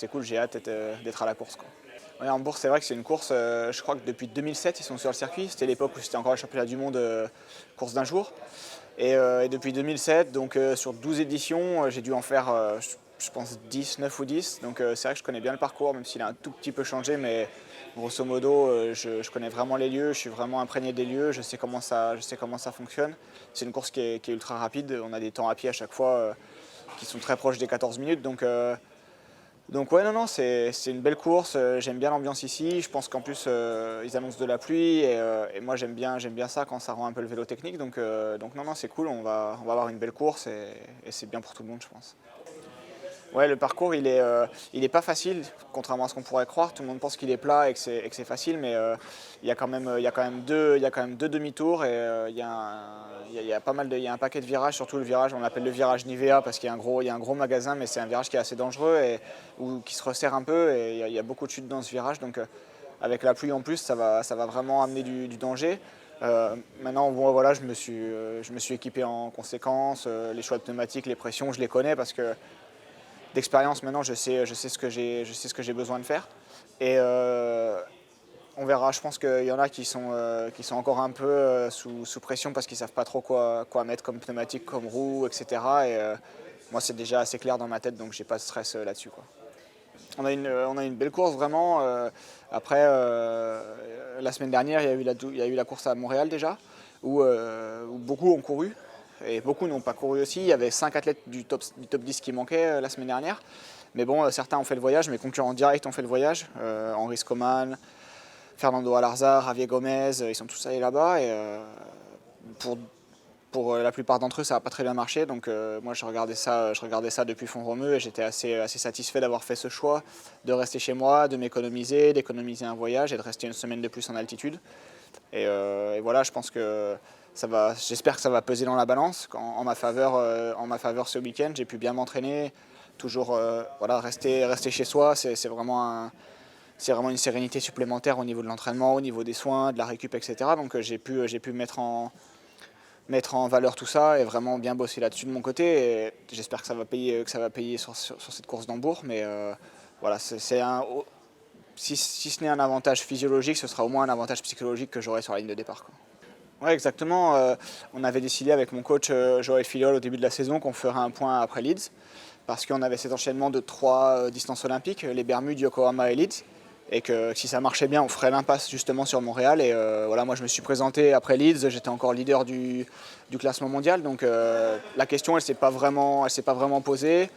C'est cool, j'ai hâte d'être à la course, quoi. Ouais, Hambourg, c'est vrai que c'est une course, je crois que depuis 2007, ils sont sur le circuit. C'était l'époque où c'était encore le championnat du monde course d'un jour. Et depuis 2007, donc sur 12 éditions, j'ai dû en faire, je pense, 10, 9 ou 10. Donc c'est vrai que je connais bien le parcours, même s'il a un tout petit peu changé. Mais grosso modo, je connais vraiment les lieux, je suis vraiment imprégné des lieux, je sais comment ça fonctionne. C'est une course qui est ultra rapide. On a des temps à pied à chaque fois qui sont très proches des 14 minutes. Donc ouais, non, c'est une belle course, j'aime bien l'ambiance ici. Je pense qu'en plus, ils annoncent de la pluie et moi j'aime bien ça quand ça rend un peu le vélo technique. Donc non, c'est cool, on va avoir une belle course et c'est bien pour tout le monde, je pense. Ouais, le parcours, il est pas facile, contrairement à ce qu'on pourrait croire. Tout le monde pense qu'il est plat et que c'est facile, mais il y a quand même deux demi-tours et il y a pas mal il y a un paquet de virages, surtout le virage, on l'appelle le virage Nivea parce qu'il y a un gros magasin, mais c'est un virage qui est assez dangereux ou qui se resserre un peu et il y a beaucoup de chutes dans ce virage. Donc avec la pluie en plus, ça va vraiment amener du danger. Maintenant, bon, voilà, je me suis équipé en conséquence. Les choix de pneumatiques, les pressions, je les connais parce que d'expérience maintenant, je sais ce que j'ai besoin de faire. Et on verra, je pense qu'il y en a qui sont encore un peu sous pression parce qu'ils ne savent pas trop quoi mettre comme pneumatique, comme roue, etc. Et moi, c'est déjà assez clair dans ma tête, donc j'ai pas de stress là-dessus, quoi. On a une belle course vraiment. Après, la semaine dernière, il y a eu la course à Montréal déjà, où beaucoup ont couru. Et beaucoup n'ont pas couru aussi. Il y avait 5 athlètes du top 10 qui manquaient la semaine dernière. Mais bon, certains ont fait le voyage, mes concurrents directs ont fait le voyage. Henri Scoman, Fernando Alarzar, Javier Gomez, ils sont tous allés là-bas. Et pour la plupart d'entre eux, ça n'a pas très bien marché. Donc moi, je regardais ça depuis Font-Romeu et j'étais assez satisfait d'avoir fait ce choix, de rester chez moi, d'économiser un voyage et de rester une semaine de plus en altitude. Et voilà, je pense que j'espère que ça va peser dans la balance en ma faveur ce week-end. J'ai pu bien m'entraîner, toujours voilà, rester chez soi, c'est vraiment une sérénité supplémentaire au niveau de l'entraînement, au niveau des soins, de la récup, etc. Donc j'ai pu mettre en valeur tout ça et vraiment bien bosser là-dessus de mon côté. Et j'espère que ça va payer sur cette course d'Hambourg. Mais voilà, si ce n'est un avantage physiologique, ce sera au moins un avantage psychologique que j'aurai sur la ligne de départ, quoi. Ouais, exactement. On avait décidé avec mon coach Joël Filiol au début de la saison qu'on ferait un point après Leeds parce qu'on avait cet enchaînement de 3 distances olympiques, les Bermudes, Yokohama et Leeds, et que si ça marchait bien, on ferait l'impasse justement sur Montréal. Et voilà, moi je me suis présenté après Leeds, j'étais encore leader du classement mondial, donc la question elle s'est pas vraiment posée.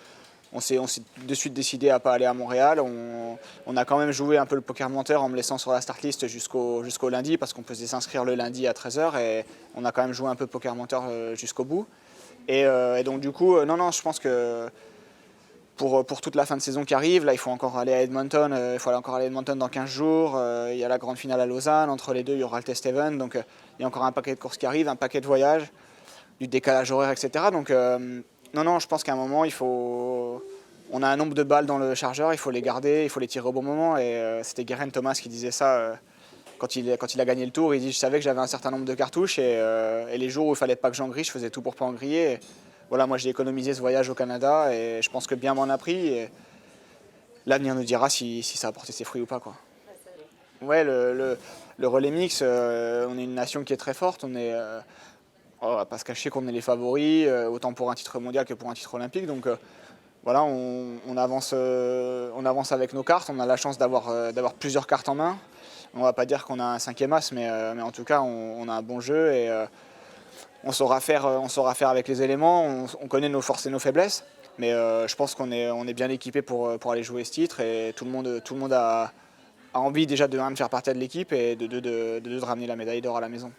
On s'est de suite décidé à ne pas aller à Montréal. On a quand même joué un peu le poker menteur en me laissant sur la start list jusqu'au lundi parce qu'on faisait s'inscrire le lundi à 13h et on a quand même joué un peu poker menteur jusqu'au bout. Et donc du coup, non, je pense que pour toute la fin de saison qui arrive, là il faut encore aller à Edmonton, dans 15 jours. Il y a la grande finale à Lausanne, entre les deux il y aura le test event, donc il y a encore un paquet de courses qui arrivent, un paquet de voyages, du décalage horaire, etc. Donc non, je pense qu'à un moment, on a un nombre de balles dans le chargeur, il faut les garder, il faut les tirer au bon moment. Et c'était Geraint Thomas qui disait ça quand il a gagné le tour. Il dit, je savais que j'avais un certain nombre de cartouches et les jours où il fallait pas que j'en grille, je faisais tout pour pas en griller. Et voilà, moi j'ai économisé ce voyage au Canada et je pense que bien m'en a pris. Et l'avenir nous dira si ça a porté ses fruits ou pas, quoi. Ouais, le relais mix, on est une nation qui est très forte. On va pas se cacher qu'on est les favoris, autant pour un titre mondial que pour un titre olympique. Donc voilà, on avance avec nos cartes. On a la chance d'avoir plusieurs cartes en main. On va pas dire qu'on a un 5e as, mais en tout cas, on a un bon jeu et on saura faire avec les éléments. On connaît nos forces et nos faiblesses, mais je pense qu'on est bien équipé pour aller jouer ce titre et tout le monde a envie déjà de faire partie de l'équipe et de ramener la médaille d'or à la maison.